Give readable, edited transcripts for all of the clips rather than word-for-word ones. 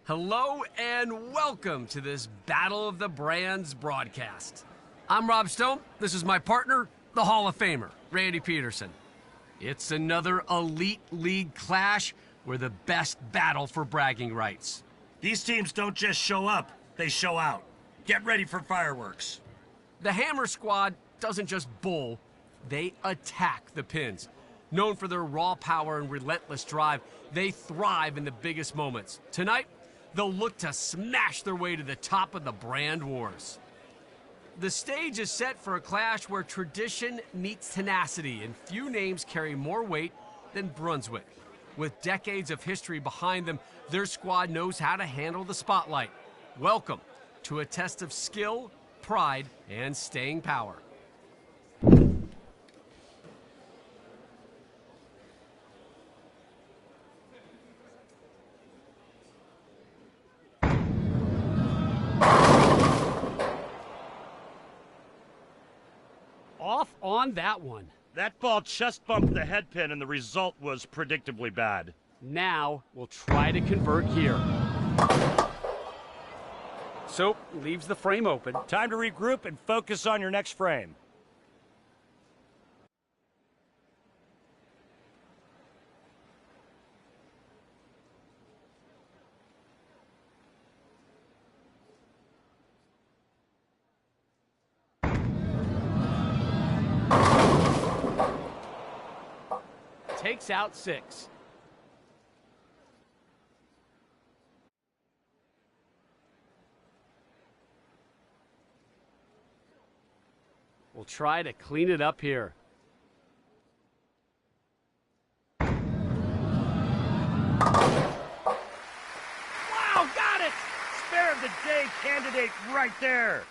Hello and welcome to this Battle of the Brands broadcast. I'm Rob Stone. This is my partner, the Hall of Famer, Randy Peterson. It's another elite league clash where the best battle for bragging rights. These teams don't just show up, they show out. Get ready for fireworks. The Hammer Squad doesn't just bowl, they attack the pins. Known for their raw power and relentless drive, they thrive in the biggest moments. Tonight, they'll look to smash their way to the top of the brand wars. The stage is set for a clash where tradition meets tenacity, and few names carry more weight than Brunswick. With decades of history behind them, their squad knows how to handle the spotlight. Welcome to a test of skill, pride, and staying power. Off on that one. That ball just bumped the head pin and the result was predictably bad. Now we'll try to convert here. So, leaves the frame open. Time to regroup and focus on your next frame. Takes out 6. We'll try to clean it up here. Wow, got it! Spare of the day candidate right there.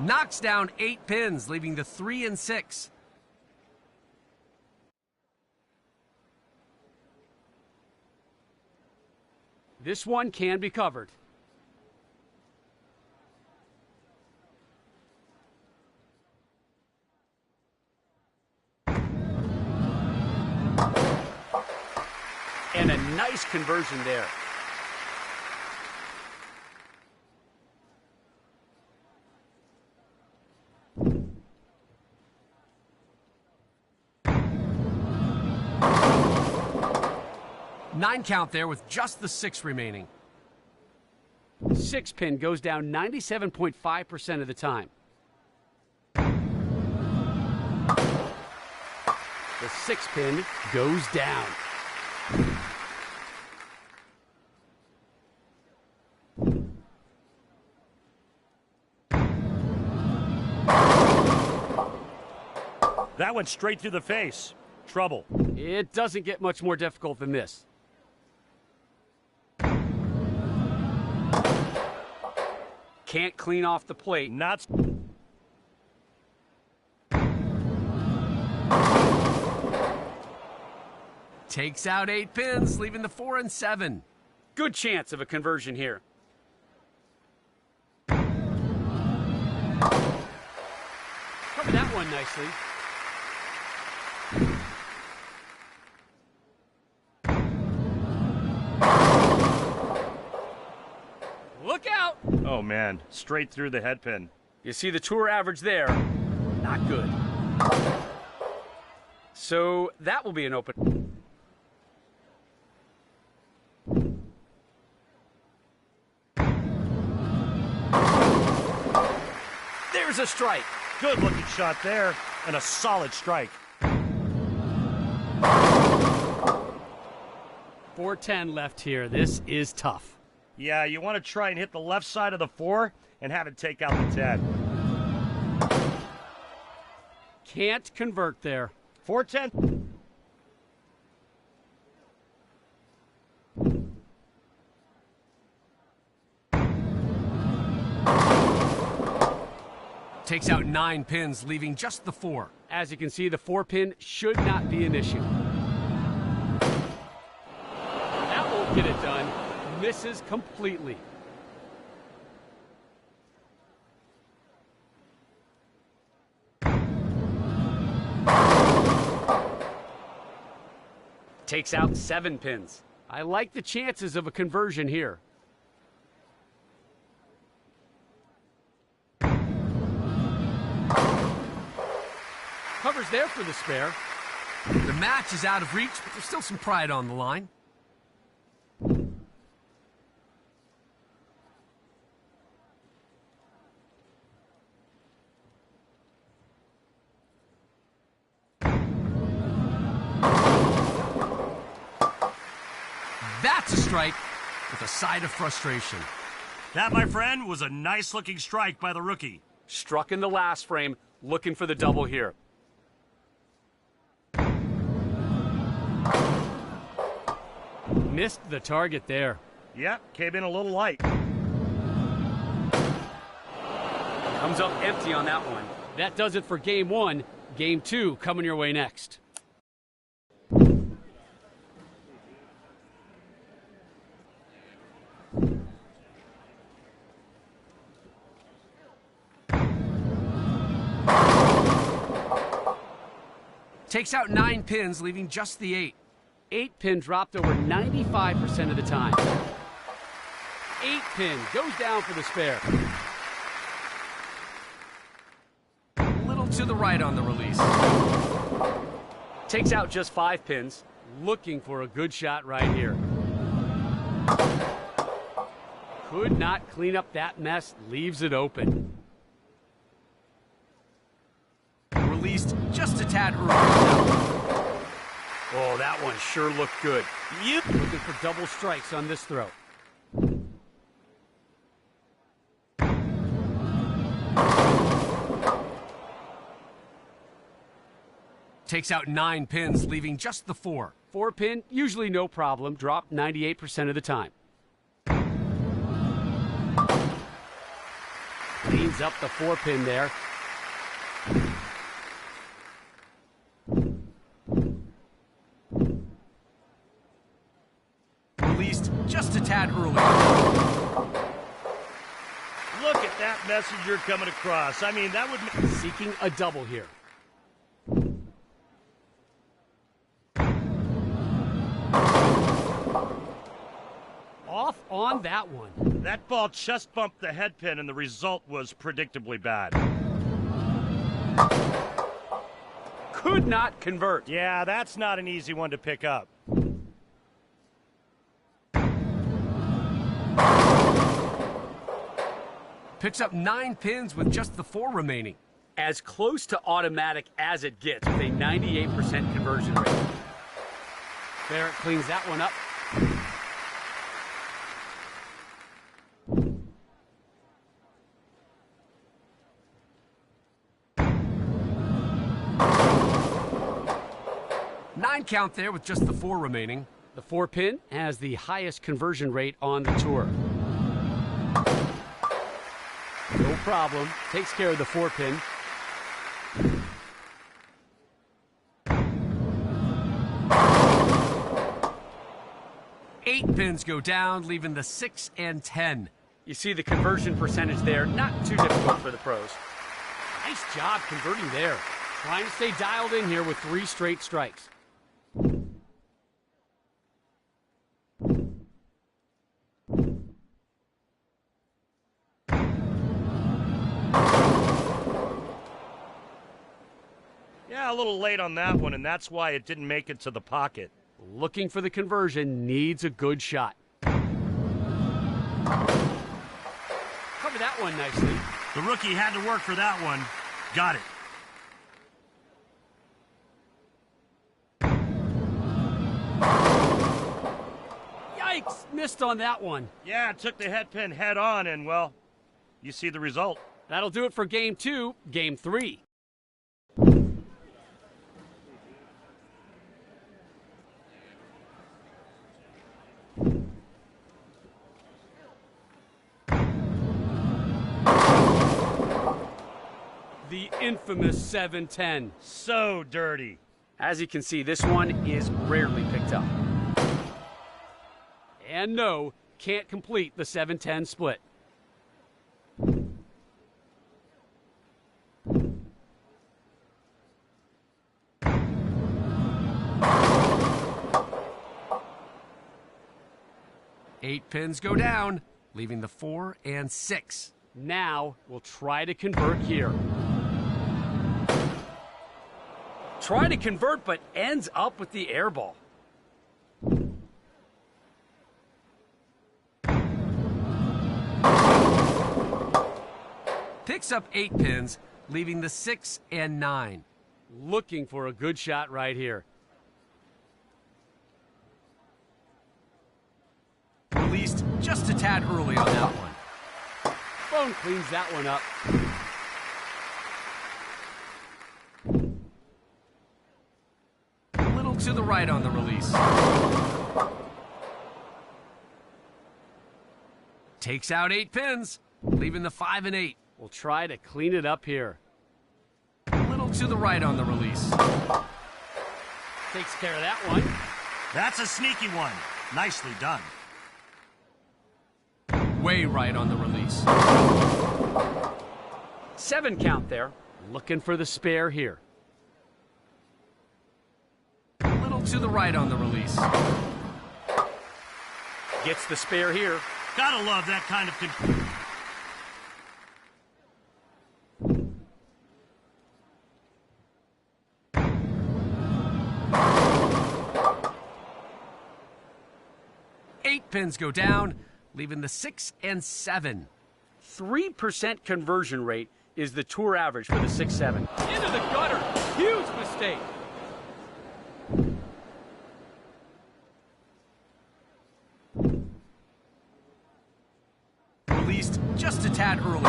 Knocks down 8 pins, leaving the 3 and 6. This one can be covered. And a nice conversion there. Nine count there with just the 6 remaining. 6 pin goes down 97.5% of the time. The 6 pin goes down. That went straight through the face. Trouble. It doesn't get much more difficult than this. Can't clean off the plate. Not. Takes out 8 pins, leaving the 4 and 7. Good chance of a conversion here. Covered that one nicely. Look out! Oh man, straight through the head pin. You see the tour average there. Not good. So that will be an open. There's a strike. Good looking shot there, and a solid strike. 410 left here. This is tough. Yeah, you want to try and hit the left side of the 4 and have it take out the 10. Can't convert there. 410. Takes out 9 pins, leaving just the 4. As you can see, the 4 pin should not be an issue. misses completely. Takes out 7 pins. I like the chances of a conversion here. Covers there for the spare. The match is out of reach, but there's still some pride on the line. That's a strike with a side of frustration. That, my friend, was a nice-looking strike by the rookie. Struck in the last frame, looking for the double here. Missed the target there. Yep, came in a little light. Comes up empty on that one. That does it for game 1. Game 2 coming your way next. Takes out 9 pins, leaving just the 8. 8 pin dropped over 95% of the time. 8 pin goes down for the spare. A little to the right on the release. Takes out just 5 pins, looking for a good shot right here. Could not clean up that mess, leaves it open. Released just a tad early. Oh, that one sure looked good. Yep. Looking for double strikes on this throw. Takes out 9 pins, leaving just the 4. 4 pin, usually no problem, dropped 98% of the time. Cleans up the 4 pin there. Released just a tad early. Look at that messenger coming across. I mean, that would... Seeking a double here. Off on that one. That ball just bumped the head pin, and the result was predictably bad. Could not convert. Yeah, that's not an easy one to pick up. Picks up 9 pins with just the 4 remaining. As close to automatic as it gets with a 98% conversion rate. Barrett cleans that one up. Nine count there with just the 4 remaining. The 4 pin has the highest conversion rate on the tour. No problem. Takes care of the 4 pin. Eight pins go down, leaving the 6 and 10. You see the conversion percentage there, not too difficult for the pros. Nice job converting there. Trying to stay dialed in here with 3 straight strikes. Yeah, a little late on that one, and that's why it didn't make it to the pocket. Looking for the conversion, needs a good shot. Cover that one nicely. The rookie had to work for that one. Got it. Yikes! Missed on that one. Yeah, took the head pin head on, and, well, you see the result. That'll do it for game 2. Game 3. The infamous 710. So dirty. As you can see, this one is rarely picked up. And no, can't complete the 7-10 split. Eight pins go down, leaving the 4 and 6. Now we'll try to convert here. Try to convert, but ends up with the air ball. Picks up 8 pins, leaving the 6 and 9. Looking for a good shot right here. Released just a tad early on that one. Phone cleans that one up. A little to the right on the release. Takes out 8 pins, leaving the 5 and 8. We'll try to clean it up here. A little to the right on the release. Takes care of that one. That's a sneaky one. Nicely done. Way right on the release. 7 count there. Looking for the spare here. A little to the right on the release. Gets the spare here. Gotta love that kind of control. Eight pins go down, leaving the 6 and 7. 3% conversion rate is the tour average for the 6-7. Into the gutter. Huge mistake. Released just a tad early.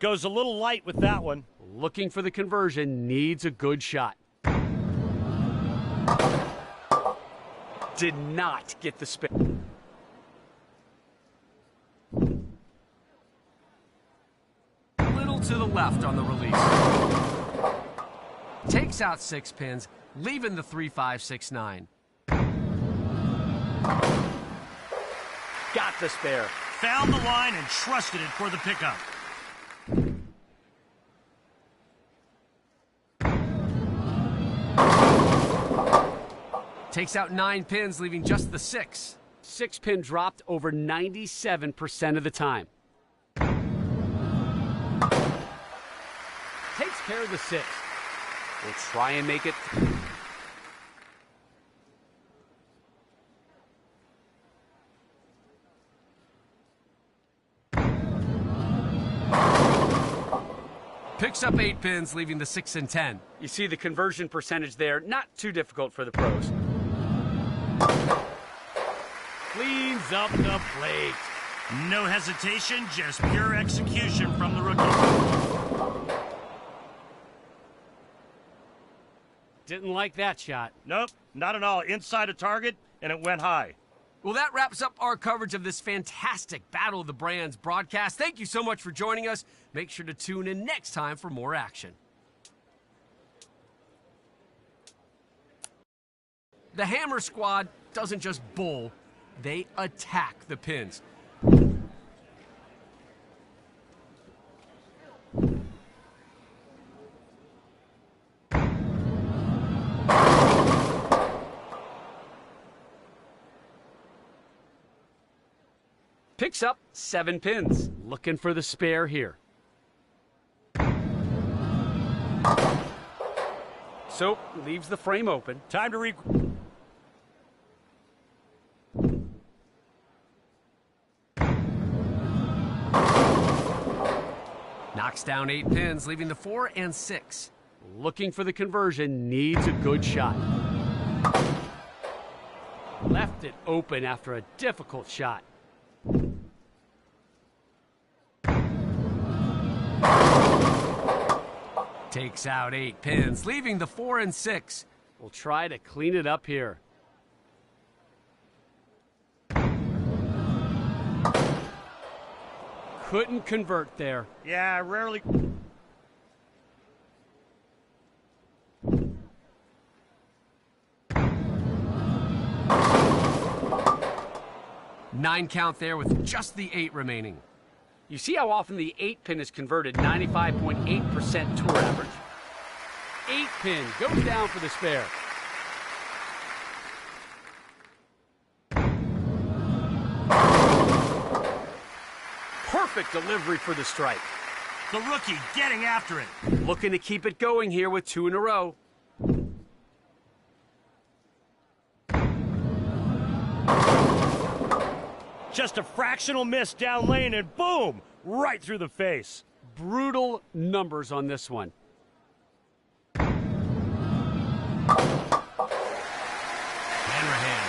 Goes a little light with that one. Looking for the conversion, needs a good shot. Did not get the spin. A little to the left on the release. Takes out 6 pins, leaving the 3, 5, 6, 9. Got the spare. Found the line and trusted it for the pickup. Takes out 9 pins, leaving just the 6. 6 pin dropped over 97% of the time. Takes care of the 6. We'll try and make it. Picks up 8 pins, leaving the 6 and 10. You see the conversion percentage there, not too difficult for the pros. Cleans up the plate. No hesitation, just pure execution from the rookie. Didn't like that shot. Nope, not at all. Inside a target, and it went high. Well, that wraps up our coverage of this fantastic Battle of the Brands broadcast. Thank you so much for joining us. Make sure to tune in next time for more action. The Hammer Squad doesn't just bowl, they attack the pins. Picks up 7 pins. Looking for the spare here. So, leaves the frame open. Time to Knocks down 8 pins, leaving the 4 and 6. Looking for the conversion, needs a good shot. Left it open after a difficult shot. Takes out 8 pins, leaving the 4 and 6. We'll try to clean it up here. Couldn't convert there. Yeah, rarely. 9 count there with just the 8 remaining. You see how often the 8-pin is converted, 95.8% tour average. 8-pin goes down for the spare. Perfect delivery for the strike. The rookie getting after it. Looking to keep it going here with 2 in a row. Just a fractional miss down lane and boom, right through the face. Brutal numbers on this one. Hammerhand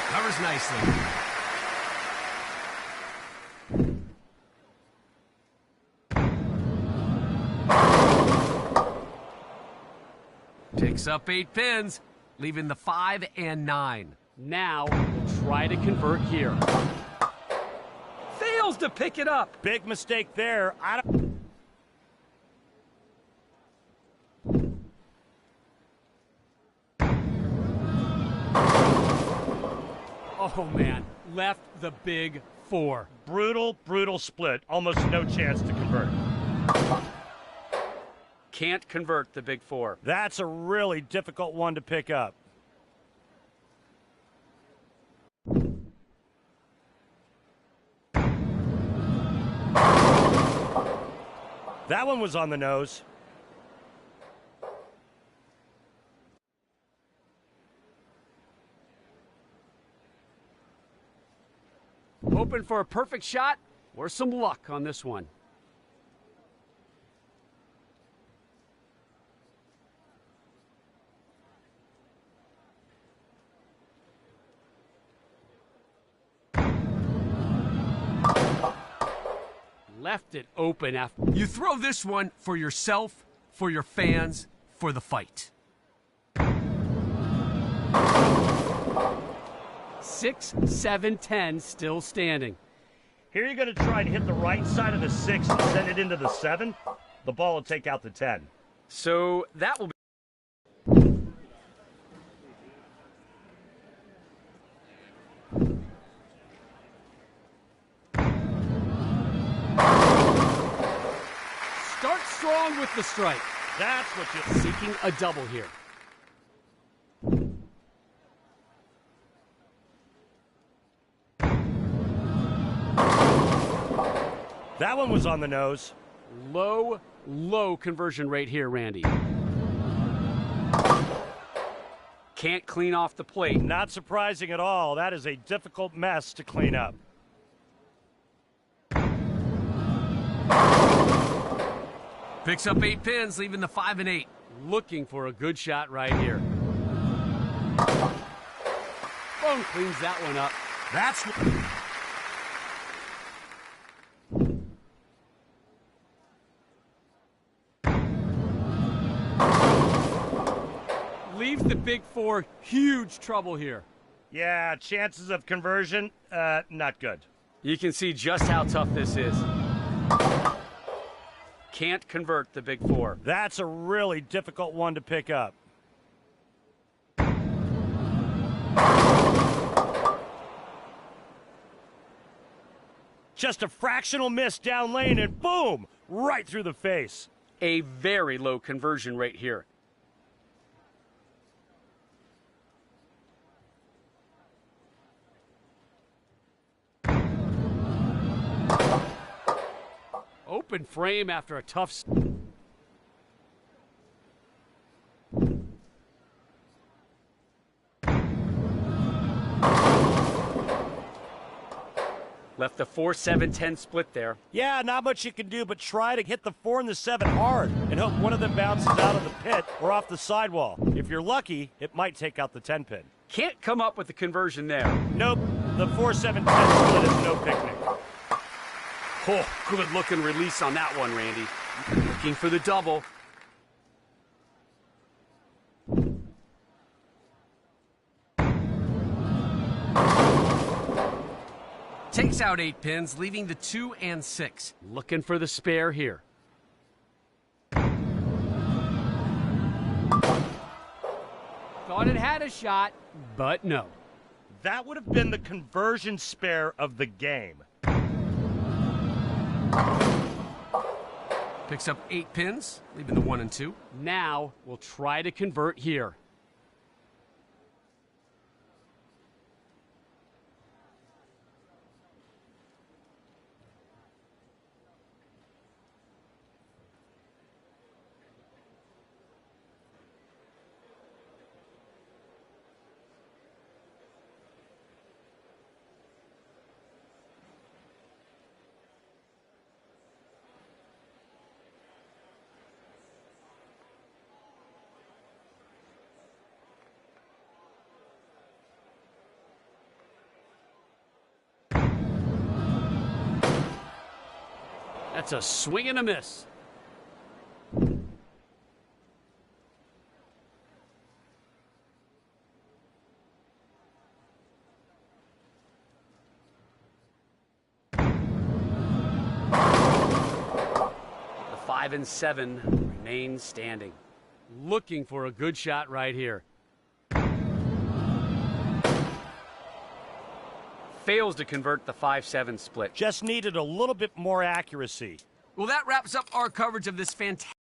covers nicely. Takes up 8 pins, leaving the 5 and 9. Now we'll try to convert here. Fails to pick it up. Big mistake there. Oh man, left the big 4. Brutal split. Almost no chance to convert. Can't convert the big 4. That's a really difficult one to pick up. That one was on the nose. Hoping for a perfect shot or some luck on this one. Left it open after. You throw this one for yourself, for your fans, for the fight. 6, 7, 10 still standing. Here you're going to try and hit the right side of the 6 and send it into the 7. The ball will take out the 10. So that will be. Start strong with the strike. That's what you're Seeking a double here. That one was on the nose. Low conversion rate here, Randy. Can't clean off the plate. Not surprising at all. That is a difficult mess to clean up. Picks up 8 pins, leaving the 5 and 8. Looking for a good shot right here. Bone cleans that one up. That's Leaves the big 4 huge trouble here. Yeah, chances of conversion, not good. You can see just how tough this is. Can't convert the big 4. That's a really difficult one to pick up. Just a fractional miss down lane and boom, right through the face. A very low conversion rate here. Open frame after a tough. Left the 4, 7, 10 split there. Yeah, not much you can do but try to hit the 4 and the 7 hard and hope one of them bounces out of the pit or off the sidewall. If you're lucky, it might take out the 10 pin. Can't come up with the conversion there. Nope, the 4, 7, 10 split is no picnic. Oh, good looking release on that one, Randy. Looking for the double. Takes out 8 pins, leaving the 2 and 6. Looking for the spare here. Thought it had a shot, but no. That would have been the conversion spare of the game. Picks up 8 pins, leaving the 1 and 2. Now we'll try to convert here. That's a swing and a miss. The 5 and 7 remain standing. Looking for a good shot right here. Fails to convert the 5-7 split. Just needed a little bit more accuracy. Well, that wraps up our coverage of this fantastic